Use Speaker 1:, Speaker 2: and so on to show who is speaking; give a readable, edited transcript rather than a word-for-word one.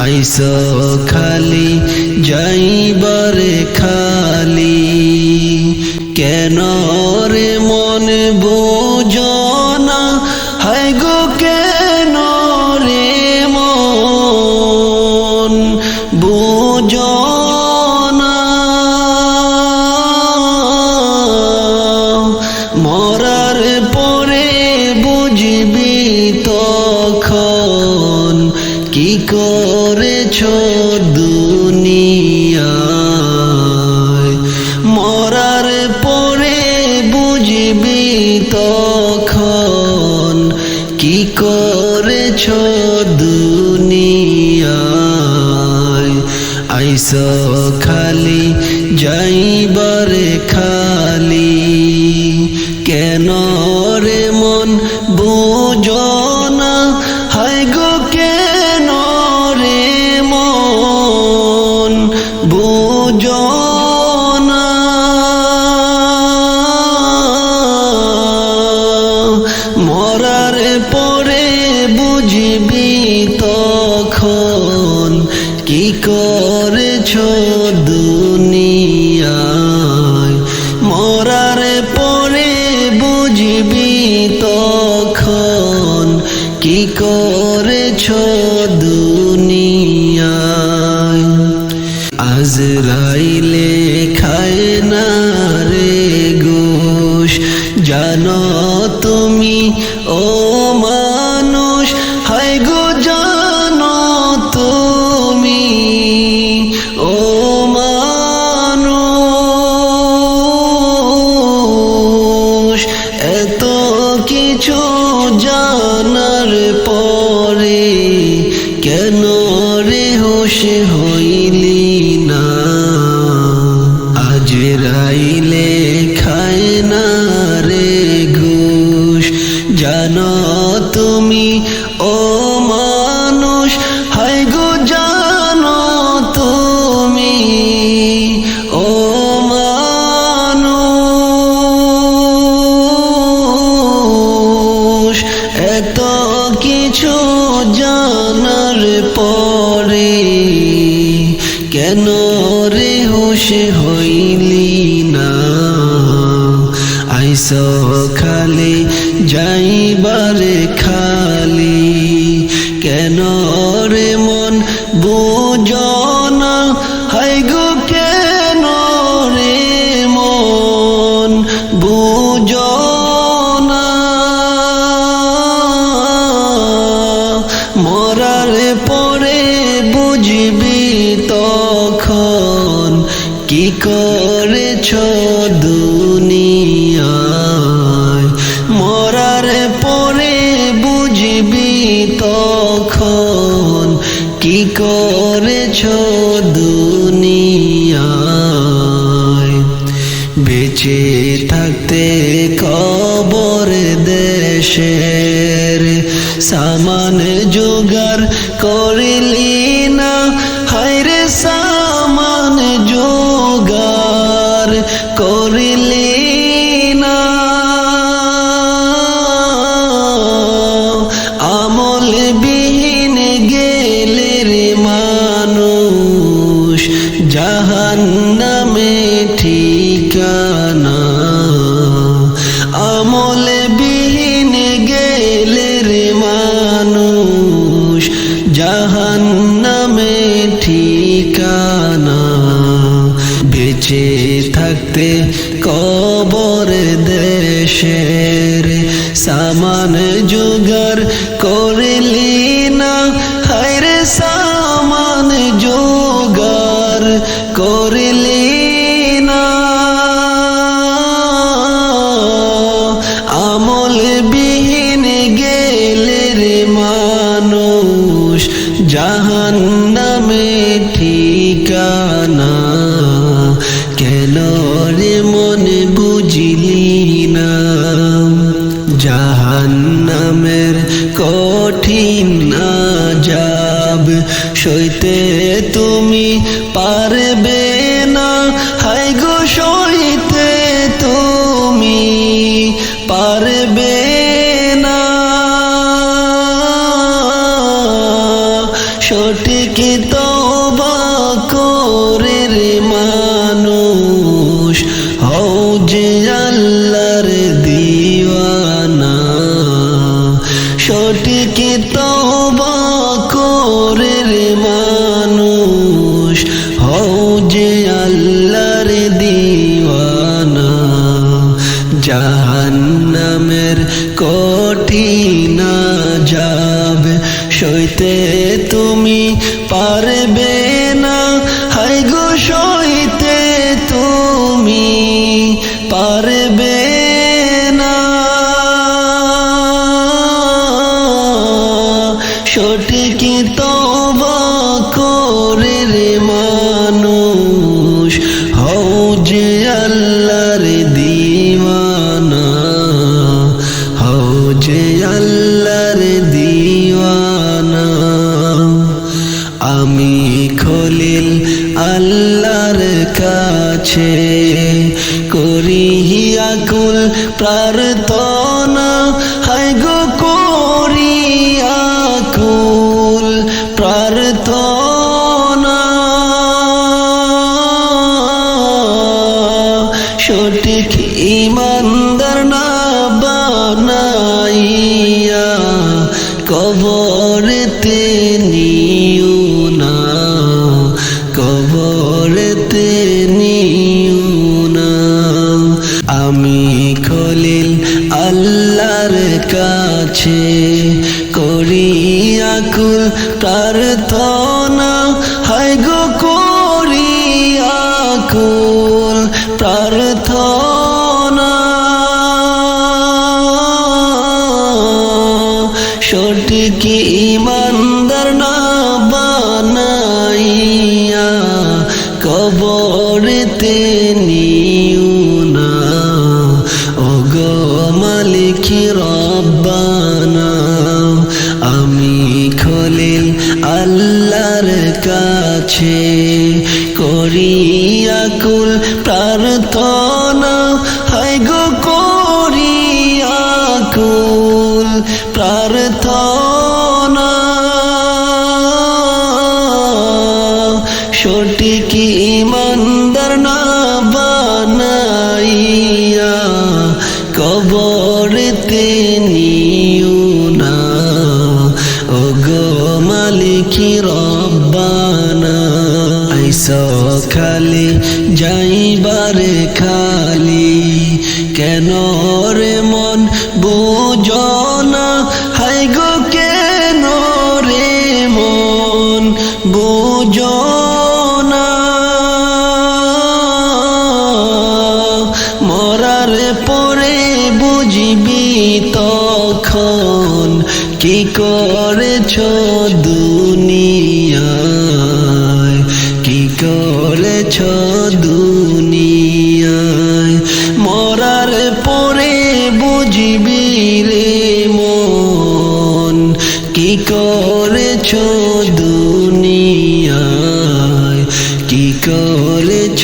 Speaker 1: আইসো খালি যাইবারে খালি কেন রে মন বুঝো না হায় গো কেন রে মন বুঝো না মরার পরে বুঝবি তখন কি করেছো দুনিয়ায় মরার পরে বুঝবি তখন কি করেছো দুনিয়ায় আইসো খালি যাইবারে খালি কেন রে মন বুঝো না হায় গো কেন রে মন বুঝো না মরার পরে বুঝবি তখন কি করেছো দুনিয়ায় মরার পরে বুঝবি তখন কি করেছো দুনিয়ায় আজরাইলে খায় না রে গোশ জানো তুমি ও মানুষ হায় গো জানো তুমি ও মানুষ এত কিছু জানার পরে কেন রে হোশ হইলি না আজরাইলে খায় না রে ঘুষ জানো তুমি ও মানুষ হায় গো জানো তুমি ও মানুষ এত কিছু জানার পরে কেন রে হোশ হইলি না আইসো খালি যাইবারে খালি কেন রে মন বুঝো না হায় গো কেন রে মন বুঝো না মরার পরে বুঝবি তখন কি করেছো দুনিয়ায় মরার পরে বুঝবি তখন কি করেছো দুনিয়ায় বেঁচে থাকতে কবর দেশের সামান জোগাড় করিলি না হায় রে সামান জোগাড় করিলি না আমল বিহীন গেলে রে মানুষ জাহান্নামে ঠিকানা আমল বিহীন গেলে রে মানুষ জাহান্নামে ঠিকানা বেঁচে থাকতে কবর দেশের সামান জোগাড় করলি না হায় রে সামান জোগাড় করলি না আমল বিহীন গেলে রে মানুষ জাহান্নামে ঠিকানা কেন রে মন বুঝলি না জাহান্নামের কঠিন আযাব সইতে তুমি পারবে না হায় গো সইতে তুমি পারবে না সঠিক তওবা করে রে মানুষ হও যে আল্লাহর দিওয়ানা সঠিক তওবা করে রে মানুষ হও যে আল্লাহর দিওয়ানা জাহান্নামের কঠিন আযাব সইতে তুমি পারবে না হায় গো সইতে তুমি পারবে না সঠিক তওবা করে রে মানুষ হও যে আল্লাহর দিওয়ানা হও যে আল্লাহর দিওয়ানা আমি খলিল আল্লাহর কাছে করি আকুল প্রার্থনা হায় গো করি আকুল প্রার্থনা সঠিক ইমানদার না বানাইয়া কবরেতে নিও না কবরেতে নিও না আমি খলিল আল্লাহর কাছে করি আকুল প্রার্থনা হায় গো করি আকুল প্রার্থনা সঠিক ইমানদার না বানাইয়া কবরেতে নিও না ওগো মালিক রব্বানা আমি খলিল আল্লাহর কাছে করি আকুল প্রার্থনা হায় গো করি আকুল প্রার্থনা সঠিক ইমানদার না বানাইয়া কবরেতে নিও না ওগো মালিক রব্বানা আইসো খালি যাইবারে খালি কেন রে মন বুঝো না হায় গো কেন রে মন বুঝো না মরার পরে বুঝবি তখন কি করেছ দুনিয়ায় কি করেছ দুনিয়ায় মরার পরে বুঝবি রে মন কি করেছ দুনিয়ায় কি করেছ